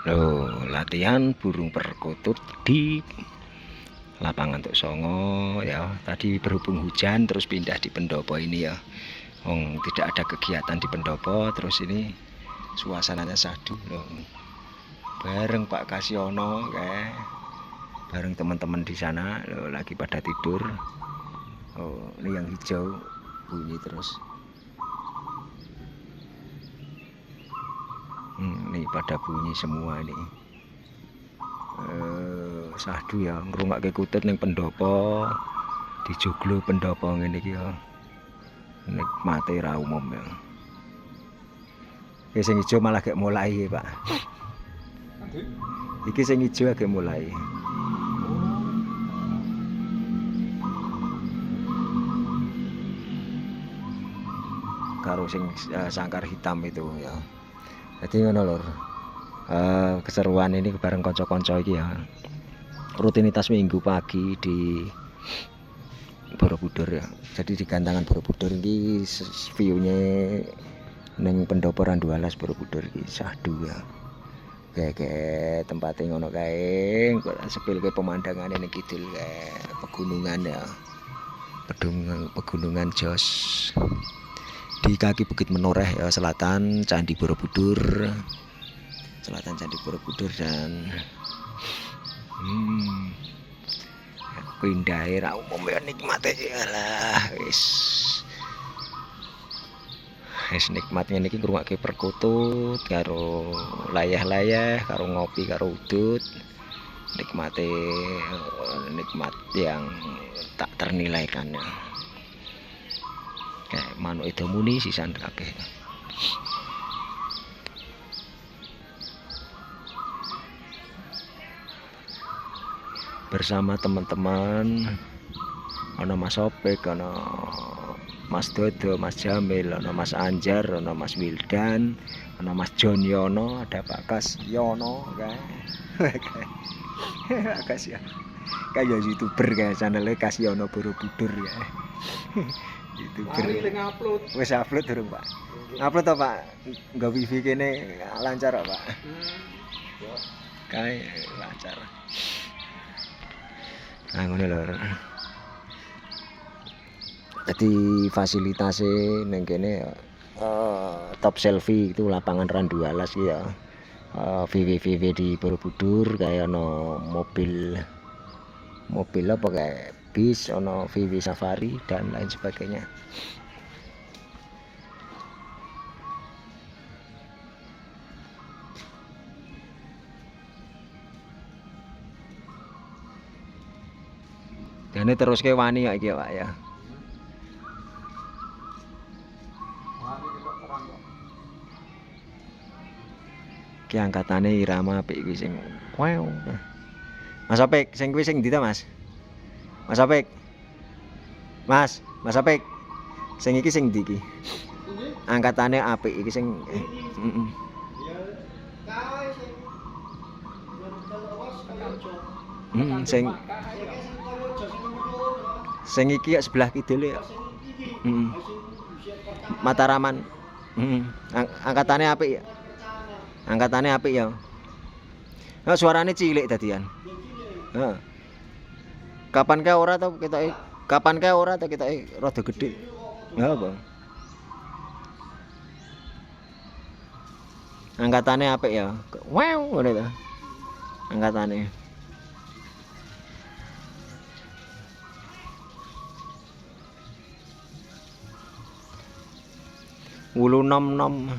Loh, latihan burung perkutut di lapangan Tuk Songo ya. Tadi berhubung hujan terus pindah di pendopo ini ya. Tidak ada kegiatan di pendopo, terus ini suasananya sahdu loh. Bareng Pak Kasiono kayak bareng teman-teman di sana loh, lagi pada tidur. Oh, ini yang hijau bunyi terus. Ini pada bunyi semua ini. Sahdu ya ngrungokke kutut ning pendopo, dijoglo pendopo ngene iki ya. Nikmate ra umum ya. Iki sing ijo malah gak mulai, Pak. Iki sing ijo agak mulai. Karo sing sangkar hitam itu ya. Jadi ngono lur. Keseruan ini bareng kanca-kanca iki ya. Rutinitas minggu pagi di Borobudur ya. Jadi di Gantangan Borobudur iki view-nya ning pendopo Randualas Borobudur iki sahdu ya. Kayak tempatnya ngono kae, sepilke pemandangane ning kidul kae pegunungan ya. Pegunungan Jos. Di kaki Bukit Menoreh ya, selatan Candi Borobudur. Selatan Candi Borobudur dan pindahe ra umum ya, nikmate alah wis nikmat ngene iki ngrungokke perkutut karo layah-layah karo ngopi karo udut. Nikmat yang tak ternilaikan ya. Kayak manuk itu muni sisan kabeh. Bersama teman-teman, ana Mas Opek, ana Mas Dodo, Mas Jamil, ana Mas Anjar, ana Mas Wildan, ana Mas Jonyono, ada Pak Kasyono kayak YouTuber kayak channelnya Kasyono Borobudur ya. YouTuber. Wis upload durung, Pak? Upload to, Pak? Nggo wifi kene lancar kok, Pak? Kae lancar. Nah, ngono lho. Jadi fasilitasnya neng kene top selfie itu lapangan Randualas ya. VW di Borobudur kayak ono mobil apa kayak bis, ono VW Safari dan lain sebagainya. Dan ini terus ke wani ya iki Pak ya. Ki angkatane irama apik kuwi sing wow. Mas Opek, sing kuwi sing ndi ta, Mas? Mas Opek. Mas Opek. Sing iki sing ndi iki? Angkatane apik iki sing sing iki ya sebelah kidul ya. Mataraman. Angkatane apik ya. Angkatane apik ya. Nah, suarane cilik dadian. Heeh. Kapan kae ora ta ketoke? Kapan kae ora ta ketoke rada gedhe. Lha apa? Angkatane apik ya. Wow, ngono ta. Angkatane. Wulu nom-nom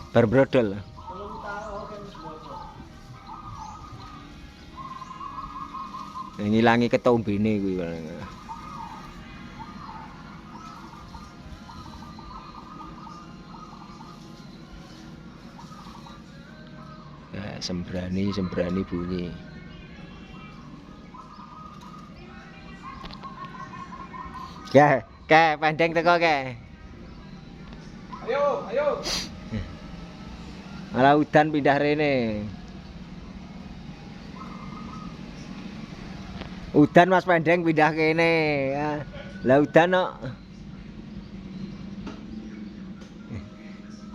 berbrodol. Ngilangi ketombene kuwi. Ya, sembrani bunyi. Kayak pendeng teko kayak. Ayo. Malah udan pindah rene. Udan Mas Pendeng pindah kene. Lah udan kok.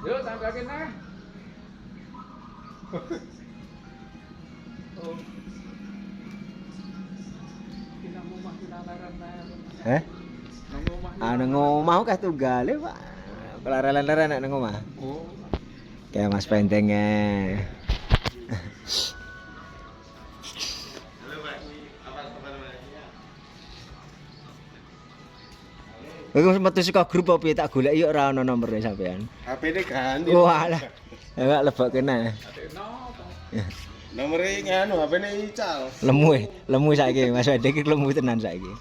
Yo sampai kene. Heh? Nang omah kah tunggale, Pak. Kelaren-leren nek nang omah. Oh. Kayak Mas Pentengnya. Iku metu saka grup opo tak golek yo ora ono nomere sampean. HP-ne ganti. Walah. Enggak lebok kena. Nomere nganu HP-ne ical. Lemu saiki Mas Wede iki lemu tenan saiki.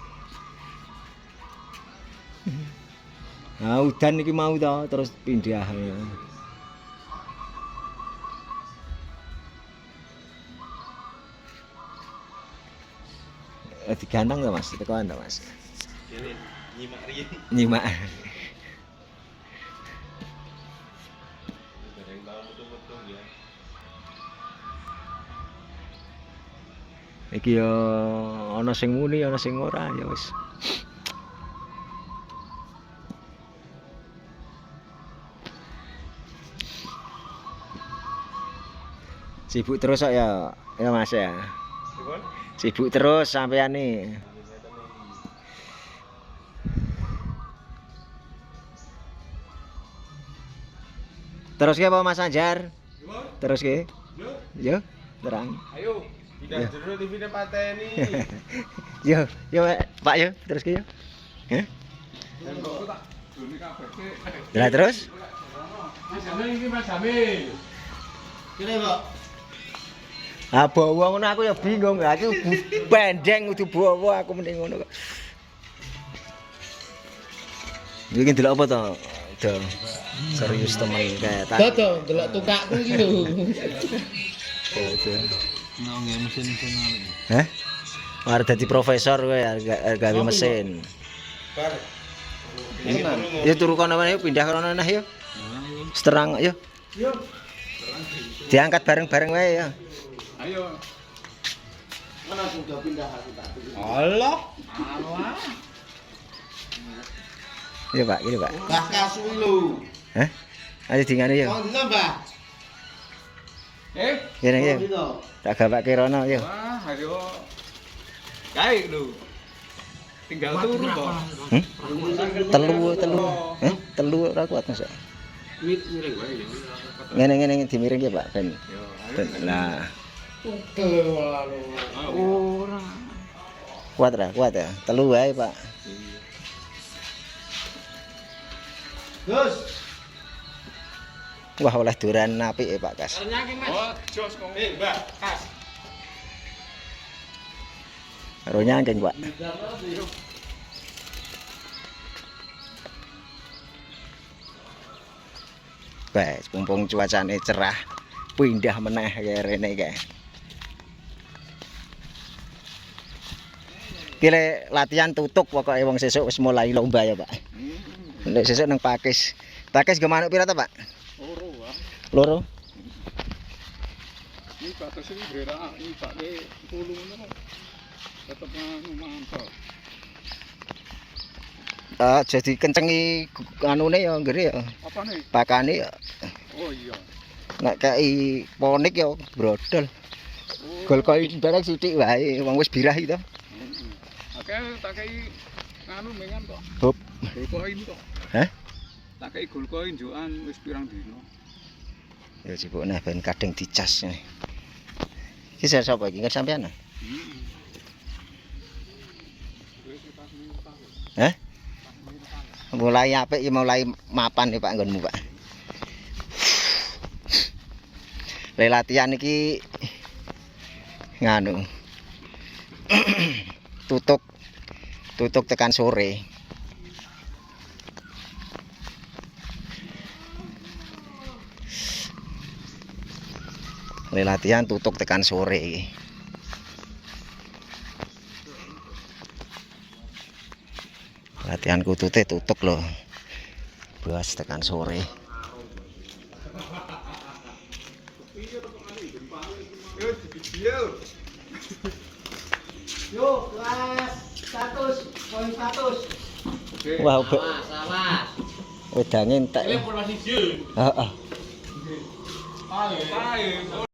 Nah, udan iki mau to terus pindah. Digantang to Mas, tekoan to Mas. Ini nyimak riyen. Nyimak. Bareng tau metu-metu ya. Iki yo ana sing muni ana sing ora ya wis. Sibuk terus kok ya Mas ya. Sibuk terus sampean nih. Terus ke apa Mas Anjar? Terus ke? Yo, terang. Ayo, pindah jero TV-ne pateni. Yo, Pak yo, terus ke yo. Heh? Lah terus? Mas Jamil iki Mas Jamil. Kene, Pak. Ah bawa ngono aku ya bingung. Aku bandeng kudu bawa aku mending ngono kok. Iki ndelok apa to? Do. Serius temen kayak tak. Dodo, delok tukakku iki lho. Nggih mesin-mesin ngene. Hah? Arep dadi profesor kowe gawe mesin. Bar. Ya turu kono meneh pindah kono neh yo. Seterang yo. Yo. Diangkat bareng-bareng wae ya. Ayo. Mana sudah pindah aku tak. Allah. Iya Pak, gini Pak. Gas kasu lho. Hah? Ayo dingane yo. Kok dina, Mbah? Ngene yo. Dina. Tak gawake rono yo. Wah, ayo. Gawe lho. Tinggal turu kok. Telu. Heh? Telu ora kuat Mas. Miring wae ya. Ngene dimiring ya Pak ben. Lah. Ora. Kuat ya. Telu wae Pak. Gus. Wah oleh duran apik ya Pak Kas. Oh, jos kok. Mbak, Kas. Karo nyangking Pak. Baik, mumpung cuacane cerah, pindah meneh kaya rene kae. Kile latihan tutuk pokoke wong sesuk wis mulai lomba ya, Pak. Nek sesuk nang Pakis. Pakis ge manuk pira ta, Pak? Loro wae. Loro. Iki batas iki berak, iki pake 10 ngono. Tetep mantap. Jadi kencengi anune ya nggere ya. Apane? Pakane ya. Oh iya. Nek kei ponik ya brodol. Gol koin bareng sithik wae, wong wis birah iki to. Oke, tak kei anu mengan kok. Hop. Gol koin kok. Hah? Tak kei gol koin jokan wis pirang dino. Ya sibuk nah ben kadang dicas. Iki sapa iki? Ngerti sampean? Hah? Mulai apik iki mulai mapan nih Pak nggonmu Pak. Latihan iki nganu. tutuk tekan sore. Latihan tutuk tekan sore iki. Latihan kutute tutuk loh. Bas tekan sore. Yo, kelas 100, poin 100. Wah, Awas. wedange entek. Informasi sih. Heeh. Pae.